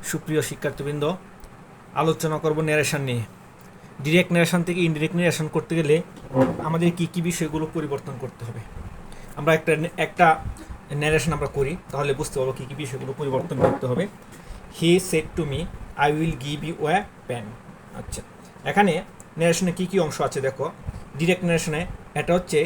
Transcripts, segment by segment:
সুপ্রিয় শিক্ষার্থীবৃন্দ, আলোচনা করব ন্যারেশন নিয়ে। ডিরেক্ট ন্যারেশন থেকে ইনডিরেক্ট ন্যারেশন করতে গেলে আমাদের কি কি বিষয়গুলো পরিবর্তন করতে হবে। আমরা একটা ন্যারেশন আমরা করি, তাহলে বুঝতে পারবো কি কি বিষয়গুলো পরিবর্তন করতে হবে। He said to me I will give you a pen. আচ্ছা, এখানে ন্যারেশনে কি কি অংশ আছে দেখো। ডিরেক্ট ন্যারেশনে এটা হচ্ছে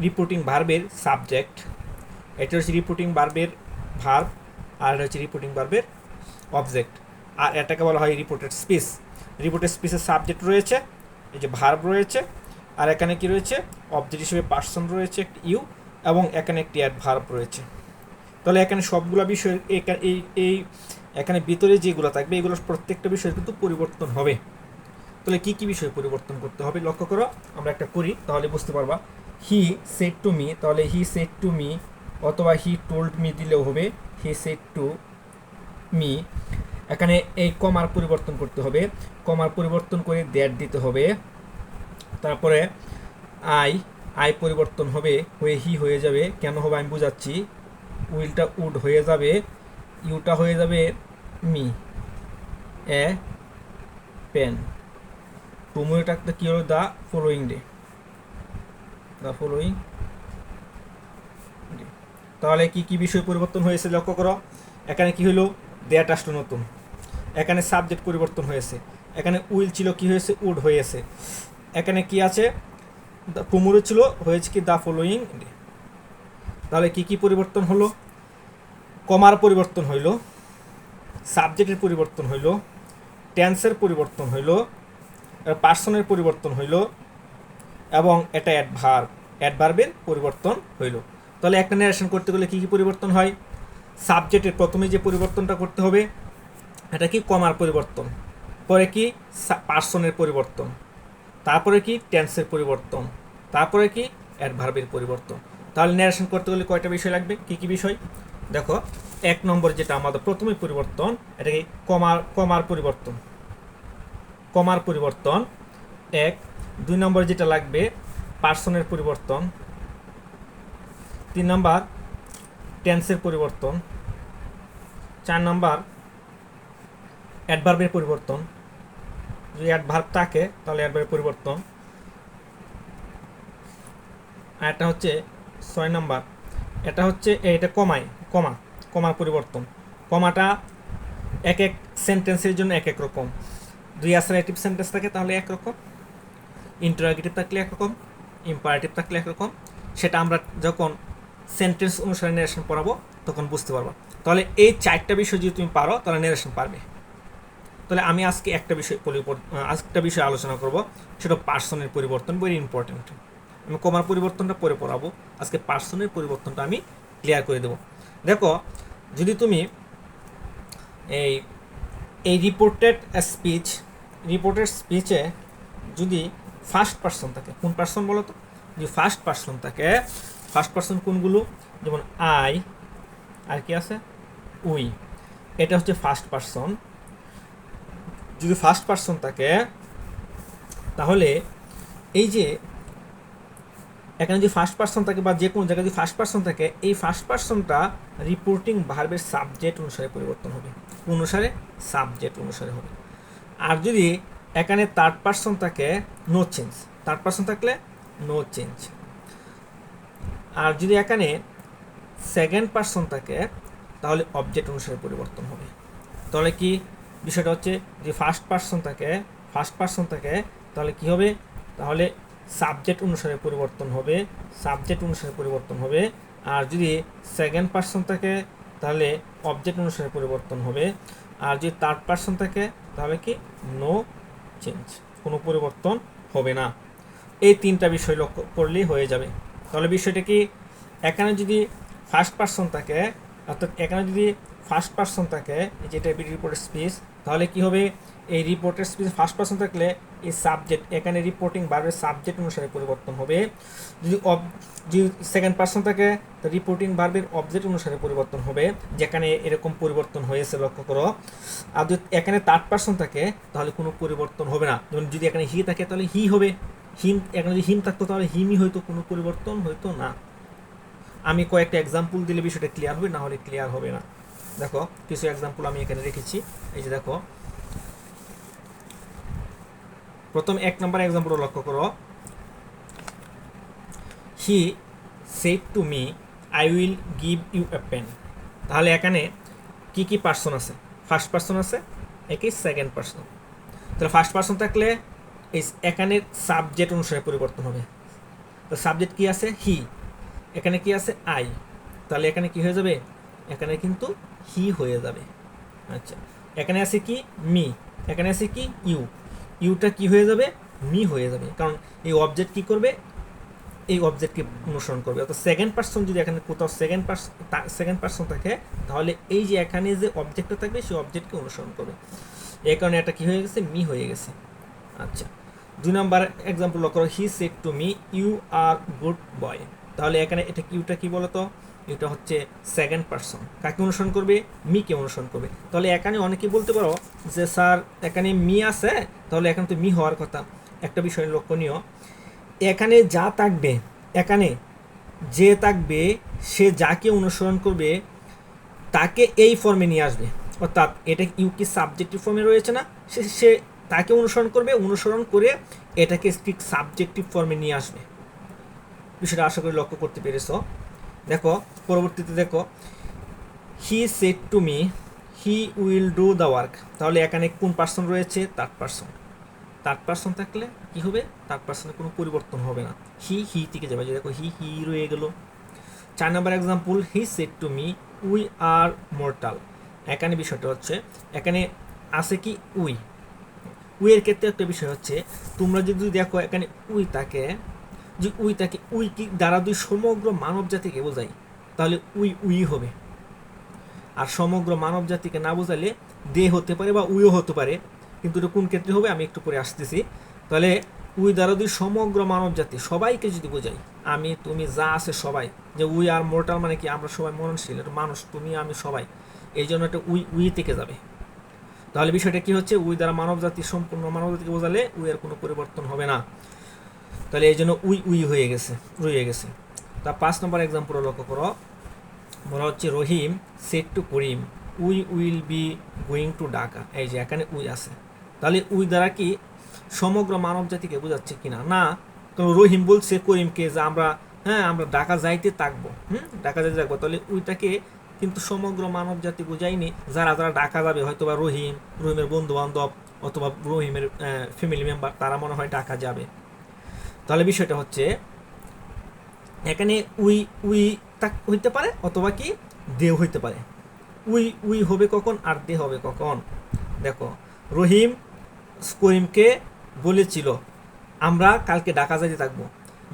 রিপোর্টিং ভার্বের সাবজেক্ট, এটা হচ্ছে রিপোর্টিং ভার্বের ভার্ব, আর এটা হচ্ছে রিপোর্টিং ভার্বের অবজেক্ট, আর এটাকে বলা হয় রিপোর্টেড স্পিচ। রিপোর্টেড স্পিচের সাবজেক্ট রয়েছে, এই যে ভার্ব রয়েছে, আর এখানে কি রয়েছে, অবজেক্ট হিসেবে পার্সন রয়েছে একটি ইউ, এবং এখানে একটি অ্যাডভার্ব রয়েছে। তাহলে এখানে সবগুলো বিষয় এই এখানে ভিতরে যেগুলো থাকবে এগুলোর প্রত্যেকটা বিষয় কিন্তু পরিবর্তন হবে। তাহলে কি কি বিষয় পরিবর্তন করতে হবে লক্ষ্য করো, আমরা একটা করি তাহলে বুঝতে পারবা। হি সেড টু মি, তাহলে হি সেড টু মি অথবা হি টোল্ড মি দিলেও হবে। হি সেড টু মি, এখানে এই কমার পরিবর্তন করতে হবে, কমার পরিবর্তন করে দ্যাট দিতে হবে। তারপরে আই পরিবর্তন হবে, হয়ে হি হয়ে যাবে। কেন হবে আমি বুঝাচ্ছি। উইলটা উড হয়ে যাবে, ইউটা হয়ে যাবে মি, এ পেন। টুমোটা কি হলো, the following day, the following day. তাহলে কি কি বিষয় পরিবর্তন হয়েছে লক্ষ্য করো। এখানে কি হলো, দ্যাট আসলো নতুন। এখানে সাবজেক্ট পরিবর্তন হয়েছে, এখানে উইল ছিল কি হয়েছে, উড হয়েছে। এখানে কি আছে, টুমোরো ছিল, হয়েছে কি দ্য ফলোয়িং ডে। তাহলে কি কি পরিবর্তন হলো, কমার পরিবর্তন হইল, সাবজেক্টের পরিবর্তন হইল, টেন্সের পরিবর্তন হইল, পার্সনের পরিবর্তন হইল, এবং এটা অ্যাডভার্বের পরিবর্তন হইল। তাহলে একটা ন্যারেশন করতে গেলে কি কি পরিবর্তন হয়, সাবজেক্টের প্রথমে যে পরিবর্তনটা করতে হবে এটা কি কমার পরিবর্তন, পরে কি পার্সনের পরিবর্তন, তারপরে কি টেন্সের পরিবর্তন, তারপরে কি অ্যাডভার্বের পরিবর্তন। তাহলে ন্যারেশন করতে গেলে কয়টা বিষয় লাগবে, কি কি বিষয় দেখো। এক নম্বর যেটা আমাদের প্রথমে পরিবর্তন, এটা কি কমার পরিবর্তন, কমার পরিবর্তন এক। দুই নম্বর যেটা লাগবে পার্সনের পরিবর্তন। তিন নম্বর টেন্সের পরিবর্তন। চার নম্বর অ্যাডভার্বের পরিবর্তন, যদি অ্যাডভার্ব থাকে তাহলে অ্যাডভার্বের পরিবর্তন। আর এটা হচ্ছে 6 নম্বর, এটা হচ্ছে এটা কমার পরিবর্তন। কমাটা এক এক সেন্টেন্সের জন্য এক এক রকম। দুই অ্যাসারেটিভ সেন্টেন্স থাকে তাহলে একরকম, ইন্টারোগেটিভ থাকলে একরকম, ইম্পারেটিভ থাকলে একরকম। সেটা আমরা যখন সেন্টেন্স অনুসারে ন্যারেশন পড়াবো তখন বুঝতে পারবো। তাহলে এই 4টা বিষয় যদি তুমি পারো তাহলে ন্যারেশন পারবে। তাহলে আমি আজকে একটা বিষয় আলোচনা করব, সেটা পার্সনের পরিবর্তন, ভেরি ইম্পর্টেন্ট। আমি কমার পরিবর্তনটা পরে পড়াবো, আজকে পার্সনের পরিবর্তনটা আমি ক্লিয়ার করে দেবো। দেখো, যদি তুমি এই রিপোর্টেড স্পিচে যদি ফার্স্ট পার্সন থাকে, কোন পার্সন বলো তো, যদি ফার্স্ট পার্সন থাকে, ফার্স্ট পার্সন কোনগুলো, যেমন আই, আর কি আছে, উই, এটা হচ্ছে ফার্স্ট পার্সন। যদি ফার্স্ট পার্সন থাকে তাহলে এই যে এখানে যদি ফার্স্ট পার্সন থাকে বা যে কোনো জায়গায় যদি ফার্স্ট পার্সন থাকে, এই ফার্স্ট পার্সনটা রিপোর্টিং ভার্বের সাবজেক্ট অনুসারে পরিবর্তন হবে, অনুসারে সাবজেক্ট অনুসারে হবে। আর যদি এখানে থার্ড পার্সন থাকে, নো চেঞ্জ, থার্ড পার্সন থাকলে নো চেঞ্জ। আর যদি এখানে সেকেন্ড পার্সন থাকে তাহলে অবজেক্ট অনুসারে পরিবর্তন হবে। তাহলে কি বিষয়টা হচ্ছে, যদি ফার্স্ট পার্সন থাকে তাহলে কি হবে, তাহলে সাবজেক্ট অনুসারে পরিবর্তন হবে। আর যদি সেকেন্ড পার্সন থাকে তাহলে অবজেক্ট অনুসারে পরিবর্তন হবে। আর যদি থার্ড পার্সন থাকে তাহলে কি নো চেঞ্জ, কোনো পরিবর্তন হবে না। এই 3টা বিষয় লক্ষ্য করলেই হয়ে যাবে। তাহলে বিষয়টা কি, এখানে যদি ফার্স্ট পার্সন থাকে, অর্থাৎ এখানে যদি ফার্স্ট পার্সন থাকে, যেটা রিপোর্টেড স্পিচ, তাহলে কি হবে, এই রিপোর্টেড স্পিচ ফার্স্ট পার্সন থাকলে এই সাবজেক্ট এখানে রিপোর্টিং ভার্বের সাবজেক্ট অনুসারে পরিবর্তন হবে। যদি সেকেন্ড পার্সন থাকে তো রিপোর্টিং ভার্বের অবজেক্ট অনুসারে পরিবর্তন হবে, যেখানে এরকম পরিবর্তন হয়েছে লক্ষ্য করো। আর যদি এখানে থার্ড পার্সন থাকে তাহলে কোনো পরিবর্তন হবে না। যেমন যদি এখানে হি থাকে তাহলে হি হবে, এখানে যদি হিম থাকতো তাহলে হিমই হয়তো, কোনো পরিবর্তন হইতো না। আমি কয়েকটা এক্সাম্পল দিলে বিষয়টা ক্লিয়ার হবে, না হলে ক্লিয়ার হবে না। দেখো কিছু এক্সাম্পল আমি এখানে রেখেছি। এই যে দেখো প্রথম 1 নম্বর এক্সাম্পল লক্ষ্য করো, he said to me I will give you a pen. তাহলে এখানে কি কি পার্সন আছে? ফার্স্ট পার্সন আছে, একই সেকেন্ড পার্সন। তাহলে ফার্স্ট পার্সন থাকলে এই এখানে সাবজেক্ট অনুসারে পরিবর্তন হবে। তো সাবজেক্ট কি আছে? হি। এখানে কি আছে? আই। তাহলে এখানে কি হয়ে যাবে? এখানে কিন্তু হি হয়ে যাবে। আচ্ছা, এখানে আছে কি? মি। এখানে আছে কি? ইউ। ইউটা কি হয়ে যাবে? মি হয়ে যাবে, কারণ এই অবজেক্ট কি করবে? এই অবজেক্টকে অনুসরণ করবে। অর্থাৎ সেকেন্ড পার্সন যদি এখানে কোথাও সেকেন্ড পার্সন থাকে, তাহলে এই যে এখানে যে অবজেক্টটা থাকবে সেই অবজেক্টকে অনুসরণ করবে। এই কারণে এটা কি হয়ে গেছে? মি হয়ে গেছে। আচ্ছা, 2 নম্বর এক্সাম্পল লক্ষ্য করো, he said to me you are good boy. তাহলে এখানে এটা কিউটা কি বলতো? এটা হচ্ছে সেকেন্ড পার্সন। কাকে অনুসরণ করবে? মিকে অনুসরণ করবে। তাহলে এখানে অনেকে বলতে পারো যে স্যার এখানে মি আছে, তাহলে এখানে তো মি হওয়ার কথা। একটা বিষয় লক্ষণীয়, এখানে যা থাকবে, এখানে যে থাকবে সে যাকে অনুসরণ করবে তাকে এই ফর্মে নিয়ে আসবে। অর্থাৎ এটা ইউ কি সাবজেক্টিভ ফর্মে রয়েছে না, সে তাকে অনুসরণ করবে, অনুসরণ করে এটাকে ঠিক সাবজেক্টিভ ফর্মে নিয়ে আসবে। বিষয়টা আশা করি লক্ষ্য করতে পেরেছ। দেখো পরবর্তীতে দেখো, হি said to me he will do the work. তাহলে এখানে কোন পার্সন রয়েছে? Third person. থার্ড পার্সন থাকলে কি হবে? থার্ড পার্সনের কোনো পরিবর্তন হবে না, হি থেকে যাবে। দেখো হি রয়ে গেল। 4 নম্বর example, he said to me we are mortal. এখানে বিষয়টা হচ্ছে, এখানে আছে কি? উইয়ের ক্ষেত্রে একটা বিষয় হচ্ছে, তোমরা যদি দেখো এখানে উই কি দ্বারা দুই সমগ্র মানব জাতিকে বোঝাই, তাহলে উই হবে। আর সমগ্র মানব জাতিকে না বোঝালে দে হতে পারে বা উইও হতে পারে, কিন্তু এটা কোন ক্ষেত্রে হবে আমি একটু পরে আসতেছি। তাহলে উই দ্বারা দুই সমগ্র মানব জাতি সবাইকে যদি বোঝাই, আমি তুমি যা আছে সবাই, যে উই আর মোর্টাল মানে কি? আমরা সবাই মরণশীল, এটা মানুষ, তুমি আমি সবাই, এই জন্য এটা উই থেকে যাবে। তাহলে বিষয়টা কি হচ্ছে? উই দ্বারা মানব জাতি, সম্পূর্ণ মানব জাতিকে বোঝালে উইয়ের কোনো পরিবর্তন হবে না। তাহলে এই জন্য উই হয়ে গেছে, রয়ে গেছে। তা 5 নম্বর এক্সাম্পল লক্ষ্য করো, বলা হচ্ছে Rahim said to Karim we will be going to Dhaka. এই যে এখানে উই আছে, তাহলে উই দ্বারা কি সমগ্র মানব জাতিকে বোঝাচ্ছে কিনা? না, কারণ রহিম বলছে করিমকে যে আমরা ঢাকা যাইতে থাকবো, ঢাকা যাইতে থাকবো। তাহলে উইটাকে কিন্তু সমগ্র মানব জাতি বোঝায়নি। যারা যারা ঢাকা যাবে, হয়তো বা রহিমের বন্ধু বান্ধব অথবা রহিমের ফ্যামিলি মেম্বার, তারা মনে হয় ঢাকা যাবে। তাহলে বিষয়টা হচ্ছে এখানে উই হইতে পারে অথবা কি দে হইতে পারে। উই হবে কখন আর দে হবে কখন? দেখো, রহিম করিমকে বলেছিল আমরা কালকে ঢাকা যাইতে থাকবো।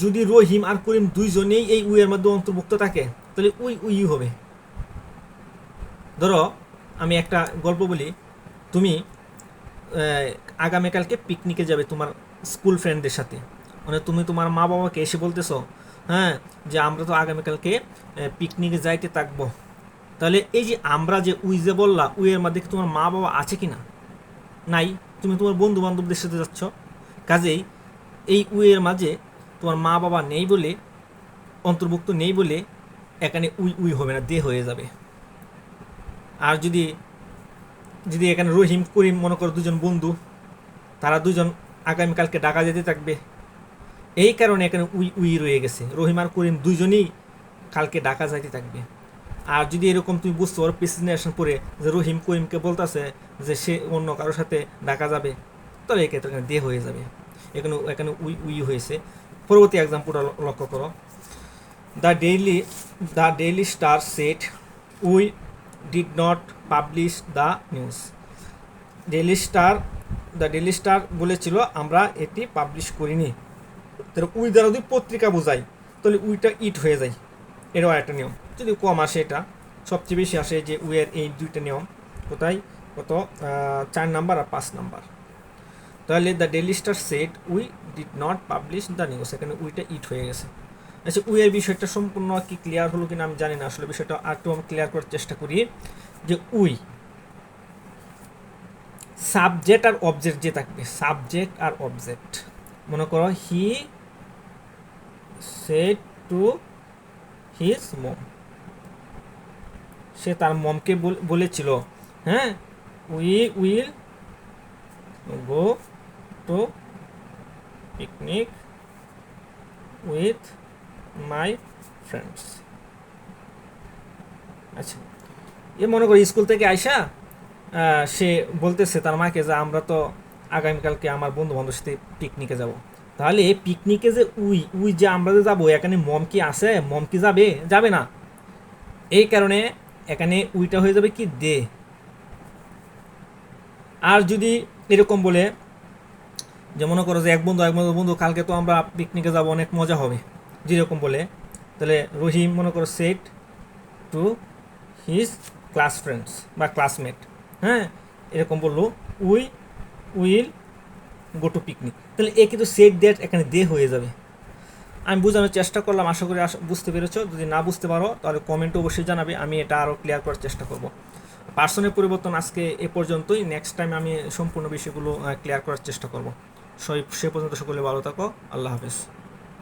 যদি রহিম আর করিম দুইজনেই এই উইয়ের মধ্যে অন্তর্ভুক্ত থাকে, তাহলে উই হবে। ধরো আমি একটা গল্প বলি, তুমি আগামীকালকে পিকনিকে যাবে তোমার স্কুল ফ্রেন্ডদের সাথে। মানে তুমি তোমার মা বাবাকে এসে বলতেছো, যে আমরা তো আগামীকালকে পিকনিকে যাইতে থাকবো। তাহলে এই যে আমরা যে উই যে বললা, উইয়ের মধ্যে কি তোমার মা বাবা আছে কি না? নাই, তুমি তোমার বন্ধু বান্ধবদের সাথে যাচ্ছ। কাজেই এই উইয়ের মাঝে তোমার মা বাবা নেই বলে, অন্তর্ভুক্ত নেই বলে এখানে উই হবে না, দে হয়ে যাবে। আর যদি এখানে রহিম করিম মনে করো দুজন বন্ধু, তারা দুজন আগামীকালকে ঢাকা যেতে থাকবে, এই কারণে এখানে উই রয়ে গেছে। রহিম আর করিম দুইজনই কালকে ঢাকা যাইতে থাকবে। আর যদি এরকম তুমি বুঝতে পারো প্রেসিডেন্টেশন পরে যে রহিম করিমকে বলতেছে যে সে অন্য কারোর সাথে ঢাকা যাবে, তাহলে এক্ষেত্রে এখানে দে হয়ে যাবে। এখানে উই হয়েছে। পরবর্তী এক্সাম্পলটা লক্ষ্য করো, the daily star said we did not publish the news. The daily star বলেছিল আমরা এটি পাবলিশ করিনি। তাহলে উই দ্বারা যদি পত্রিকা বোঝাই, তাহলে উইটা ইট হয়ে যায়। এটাও একটা নিয়ম। যদি কম আসে, এটা সবচেয়ে বেশি আসে যে উইয়ের এই দুইটা নিয়ম। কোথায়? কত? 4 নাম্বার আর 5 নাম্বার। তাহলে the daily star said we did not publish the news, এখানে উইটা ইট হয়ে গেছে। আচ্ছা, উইয়ের বিষয়টা সম্পূর্ণ কি ক্লিয়ার হলো কিনা আমি জানি না, আসলে বিষয়টা আরেকটু আমি ক্লিয়ার করার চেষ্টা করি। যে উই সাবজেক্ট আর অবজেক্ট যে থাকবে, সাবজেক্ট আর অবজেক্ট। মনে করো he said to his mom, সে তার মমকে বলেছিল, হ্যাঁ, we will go to picnic with my friends. আচ্ছা, এ মনে করি স্কুল থেকে আইসা সে বলতেছে তার মাকে যে আমরা তো আগামীকালকে আমার বন্ধু বান্ধবের সাথে পিকনিকে যাব। তাহলে পিকনিকে যে উই উই যে আমরা যে যাবো, এখানে মম কি আছে? মম কি যাবে? যাবে না। এই কারণে এখানে উইটা হয়ে যাবে কি দে। আর যদি এরকম বলে যে মনে করো যে এক বন্ধু বন্ধু কালকে তো আমরা পিকনিকে যাব, অনেক মজা হবে, যেরকম বলে, তাহলে রহিম মনে করো set to his class friends বা ক্লাসমেট, হ্যাঁ, এরকম বললো we will go to picnic. তাহলে এ কিন্তু সেট দ্যাট এখানে দে হয়ে যাবে। আমি বোঝানোর চেষ্টা করলাম, আশা করি বুঝতে পেরেছো। যদি না বুঝতে পারো তাহলে কমেন্টে অবশ্যই জানাবে, আমি এটা আরও ক্লিয়ার করার চেষ্টা করব। পার্সনের পরিবর্তন আজকে এ পর্যন্তই। নেক্সট টাইম আমি সম্পূর্ণ বিষয়গুলো ক্লিয়ার করার চেষ্টা করব। সে পর্যন্ত সকলে ভালো থাকো। আল্লাহ হাফেজ।